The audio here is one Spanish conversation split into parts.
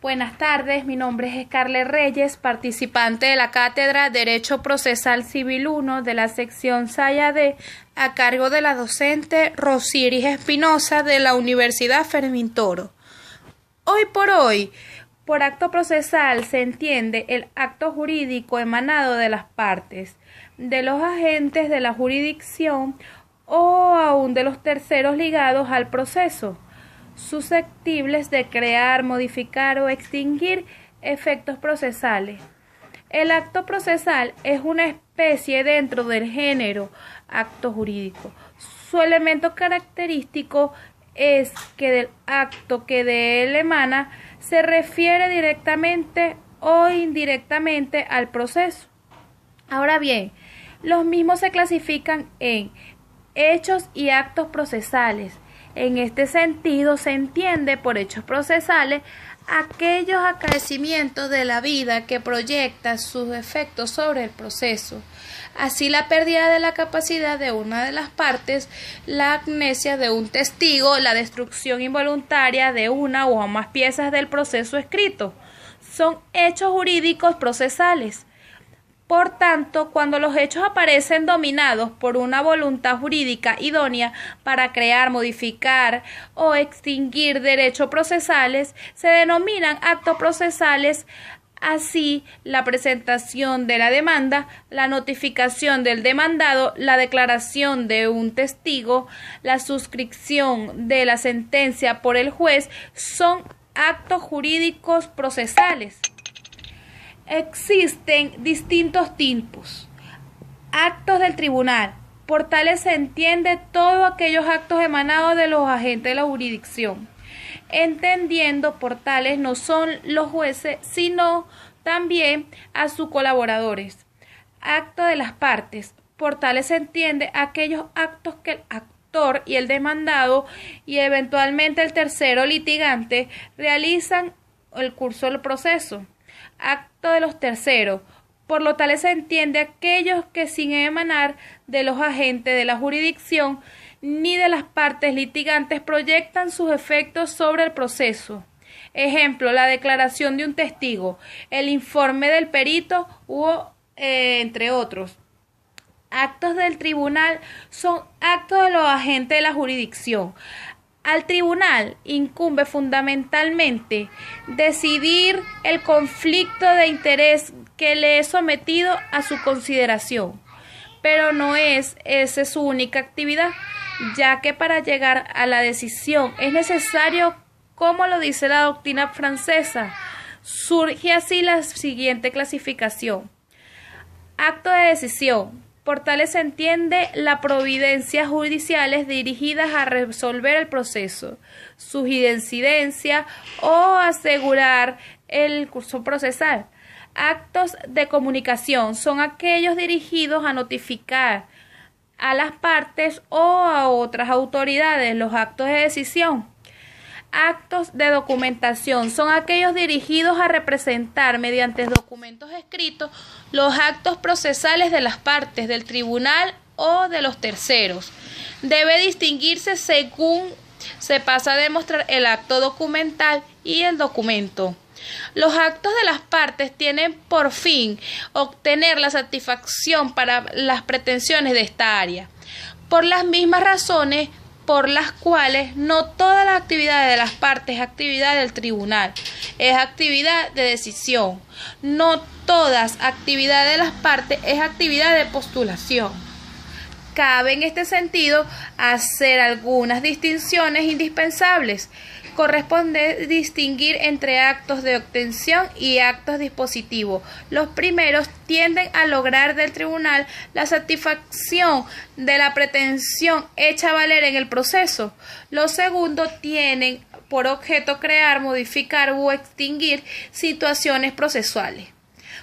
Buenas tardes, mi nombre es Scarlett Reyes, participante de la Cátedra Derecho Procesal Civil 1 de la sección Saya D, a cargo de la docente Rosiris Espinosa de la Universidad Fermín Toro. Hoy, por acto procesal se entiende el acto jurídico emanado de las partes, de los agentes de la jurisdicción o aún de los terceros ligados al proceso, susceptibles de crear, modificar o extinguir efectos procesales. El acto procesal es una especie dentro del género acto jurídico. Su elemento característico es que del acto que de él emana se refiere directamente o indirectamente al proceso. Ahora bien, los mismos se clasifican en hechos y actos procesales. En este sentido se entiende por hechos procesales aquellos acaecimientos de la vida que proyectan sus efectos sobre el proceso. Así, la pérdida de la capacidad de una de las partes, la amnesia de un testigo, la destrucción involuntaria de una o más piezas del proceso escrito, son hechos jurídicos procesales. Por tanto, cuando los hechos aparecen dominados por una voluntad jurídica idónea para crear, modificar o extinguir derechos procesales, se denominan actos procesales. Así, la presentación de la demanda, la notificación del demandado, la declaración de un testigo, la suscripción de la sentencia por el juez son actos jurídicos procesales. Existen distintos tipos. Actos del tribunal. Por tales se entiende todos aquellos actos emanados de los agentes de la jurisdicción, entendiendo por tales no son los jueces, sino también a sus colaboradores. Acto de las partes. Por tales se entiende aquellos actos que el actor y el demandado y eventualmente el tercero litigante realizan el curso del proceso. Acto de los terceros. Por lo tal se entiende aquellos que sin emanar de los agentes de la jurisdicción ni de las partes litigantes proyectan sus efectos sobre el proceso. Ejemplo, la declaración de un testigo, el informe del perito entre otros. Actos del tribunal son actos de los agentes de la jurisdicción. Al tribunal incumbe fundamentalmente decidir el conflicto de interés que le es sometido a su consideración, pero no es esa su única actividad, ya que para llegar a la decisión es necesario, como lo dice la doctrina francesa, surge así la siguiente clasificación. Acto de decisión. Por tales se entiende las providencias judiciales dirigidas a resolver el proceso, su incidencia o asegurar el curso procesal. Actos de comunicación son aquellos dirigidos a notificar a las partes o a otras autoridades los actos de decisión. Actos de documentación son aquellos dirigidos a representar mediante documentos escritos los actos procesales de las partes del tribunal o de los terceros. Debe distinguirse según se pasa a demostrar el acto documental y el documento. Los actos de las partes tienen por fin obtener la satisfacción para las pretensiones de esta área. Por las mismas razones por las cuales no toda la actividad de las partes es actividad del tribunal, es actividad de decisión. No todas actividad de las partes es actividad de postulación. Cabe en este sentido hacer algunas distinciones indispensables. Corresponde distinguir entre actos de obtención y actos dispositivos. Los primeros tienden a lograr del tribunal la satisfacción de la pretensión hecha valer en el proceso. Los segundos tienen por objeto crear, modificar u extinguir situaciones procesales.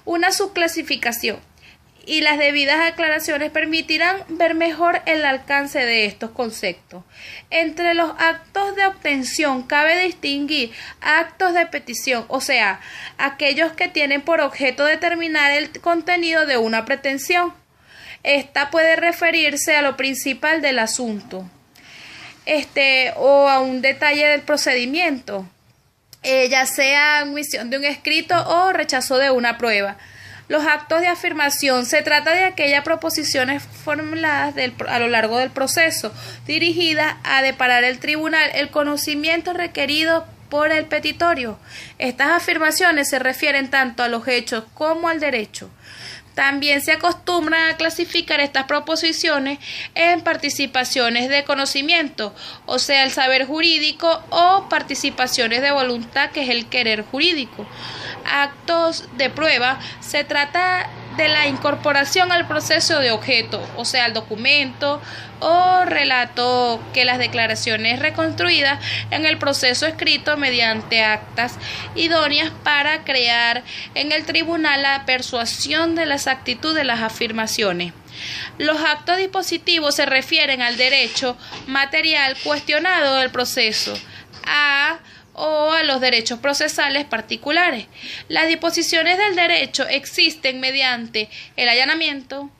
Una subclasificación y las debidas aclaraciones permitirán ver mejor el alcance de estos conceptos. Entre los actos de obtención cabe distinguir actos de petición, o sea, aquellos que tienen por objeto determinar el contenido de una pretensión. Esta puede referirse a lo principal del asunto, o a un detalle del procedimiento. ya sea admisión de un escrito o rechazo de una prueba. Los actos de afirmación se trata de aquellas proposiciones formuladas a lo largo del proceso, dirigidas a deparar al tribunal el conocimiento requerido por el petitorio. Estas afirmaciones se refieren tanto a los hechos como al derecho. También se acostumbran a clasificar estas proposiciones en participaciones de conocimiento, o sea, el saber jurídico, o participaciones de voluntad, que es el querer jurídico. Actos de prueba se trata de la incorporación al proceso de objeto, o sea, el documento o relato que las declaraciones reconstruidas en el proceso escrito mediante actas idóneas para crear en el tribunal la persuasión de la exactitud de las afirmaciones. Los actos dispositivos se refieren al derecho material cuestionado del proceso, o a los derechos procesales particulares. Las disposiciones del derecho existen mediante el allanamiento.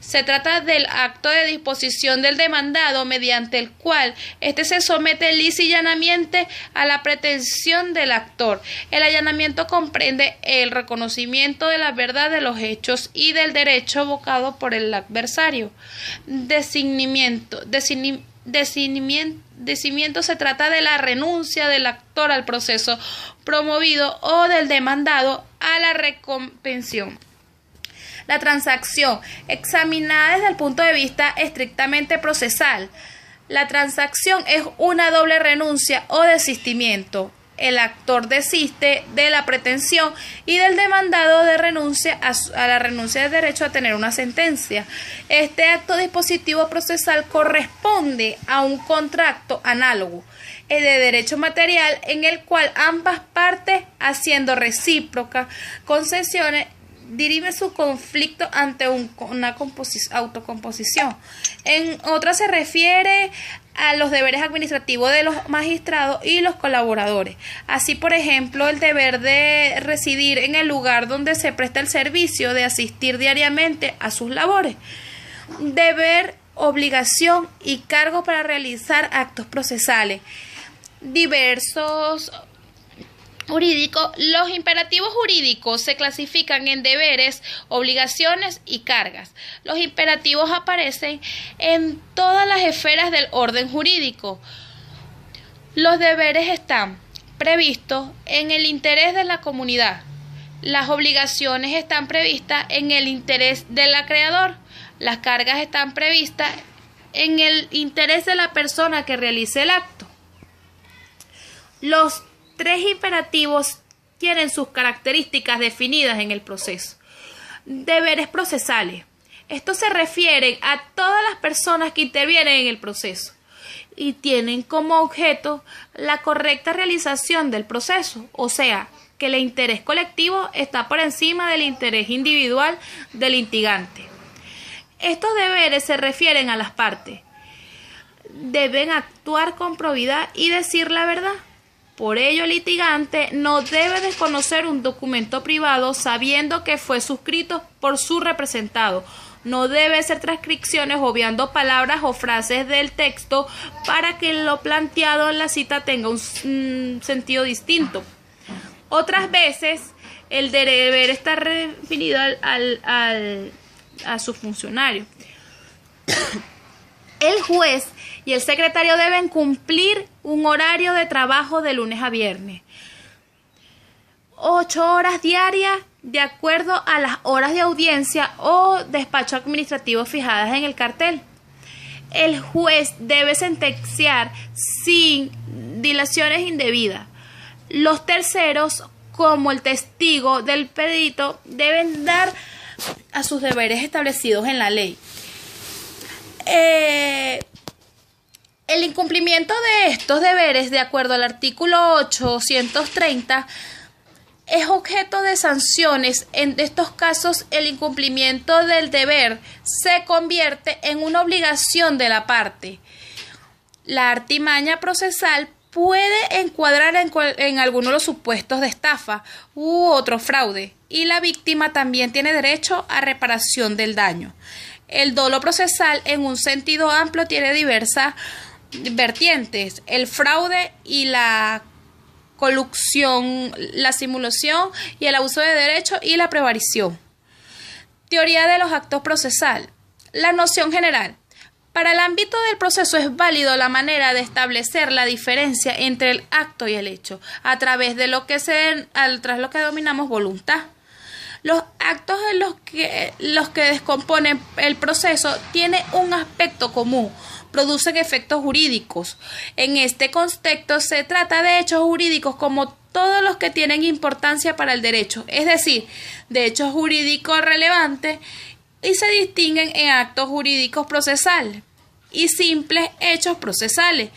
Se trata del acto de disposición del demandado mediante el cual éste se somete lisa y llanamente a la pretensión del actor. El allanamiento comprende el reconocimiento de la verdad de los hechos y del derecho evocado por el adversario. Desinimiento se trata de la renuncia del actor al proceso promovido o del demandado a la recompensión. La transacción, examinada desde el punto de vista estrictamente procesal. La transacción es una doble renuncia o desistimiento. El actor desiste de la pretensión y del demandado de renuncia a la renuncia del derecho a tener una sentencia. Este acto dispositivo procesal corresponde a un contrato análogo de derecho material en el cual ambas partes, haciendo recíproca concesiones, dirime su conflicto ante una autocomposición. En otra se refiere a los deberes administrativos de los magistrados y los colaboradores. Así, por ejemplo, el deber de residir en el lugar donde se presta el servicio, de asistir diariamente a sus labores. Deber, obligación y cargo para realizar actos procesales diversos. Jurídico. Los imperativos jurídicos se clasifican en deberes, obligaciones y cargas. Los imperativos aparecen en todas las esferas del orden jurídico. Los deberes están previstos en el interés de la comunidad. Las obligaciones están previstas en el interés del acreedor. Las cargas están previstas en el interés de la persona que realice el acto. Los tres imperativos tienen sus características definidas en el proceso. Deberes procesales. Estos se refieren a todas las personas que intervienen en el proceso y tienen como objeto la correcta realización del proceso, o sea, que el interés colectivo está por encima del interés individual del litigante. Estos deberes se refieren a las partes. Deben actuar con probidad y decir la verdad. Por ello, el litigante no debe desconocer un documento privado sabiendo que fue suscrito por su representado. No debe hacer transcripciones obviando palabras o frases del texto para que lo planteado en la cita tenga un sentido distinto. Otras veces, el deber está referido a su funcionario. El juez y el secretario deben cumplir un horario de trabajo de lunes a viernes. 8 horas diarias de acuerdo a las horas de audiencia o despacho administrativo fijadas en el cartel. El juez debe sentenciar sin dilaciones indebidas. Los terceros, como el testigo del perito, deben dar a sus deberes establecidos en la ley. El incumplimiento de estos deberes, de acuerdo al artículo 830, es objeto de sanciones. En estos casos, el incumplimiento del deber se convierte en una obligación de la parte. La artimaña procesal puede encuadrar en alguno de los supuestos de estafa u otro fraude, y la víctima también tiene derecho a reparación del daño. El dolo procesal, en un sentido amplio, tiene diversas vertientes: el fraude y la colusión, la simulación y el abuso de derecho y la prevaricación. Teoría de los actos procesales. La noción general. Para el ámbito del proceso es válido la manera de establecer la diferencia entre el acto y el hecho, a través de lo que denominamos voluntad. Los actos en los que descomponen el proceso tienen un aspecto común, producen efectos jurídicos. En este contexto se trata de hechos jurídicos como todos los que tienen importancia para el derecho, es decir, de hechos jurídicos relevantes, y se distinguen en actos jurídicos procesales y simples hechos procesales,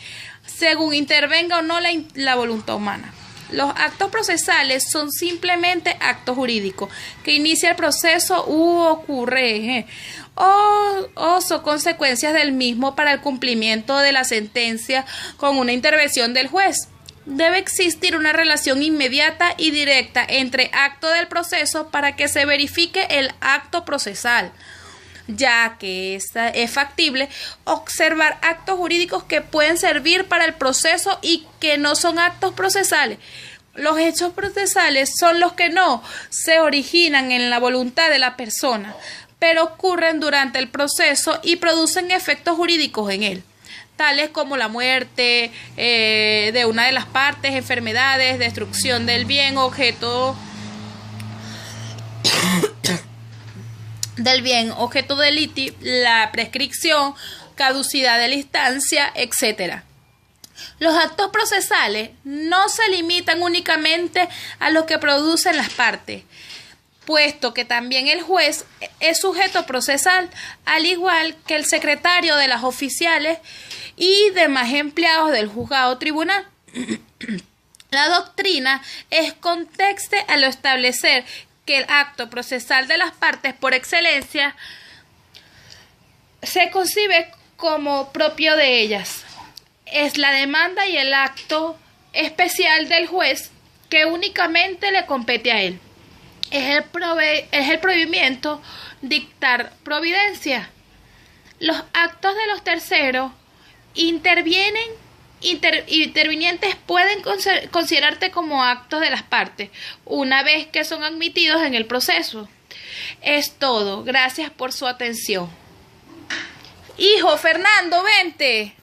según intervenga o no la voluntad humana. Los actos procesales son simplemente actos jurídicos que inicia el proceso u ocurre o son consecuencias del mismo para el cumplimiento de la sentencia con una intervención del juez. Debe existir una relación inmediata y directa entre acto del proceso para que se verifique el acto procesal, ya que es factible observar actos jurídicos que pueden servir para el proceso y que no son actos procesales. Los hechos procesales son los que no se originan en la voluntad de la persona, pero ocurren durante el proceso y producen efectos jurídicos en él, tales como la muerte de una de las partes, enfermedades, destrucción del bien objeto del litigio, la prescripción, caducidad de la instancia, etc. Los actos procesales no se limitan únicamente a lo que producen las partes, puesto que también el juez es sujeto procesal, al igual que el secretario de las oficiales y demás empleados del juzgado o tribunal. La doctrina es contexte al establecer que el acto procesal de las partes por excelencia se concibe como propio de ellas. Es la demanda y el acto especial del juez que únicamente le compete a él. Es el prohibimiento dictar providencia. Los actos de los terceros intervinientes pueden considerarte como actos de las partes, una vez que son admitidos en el proceso. Es todo. Gracias por su atención. Hijo Fernando, vente.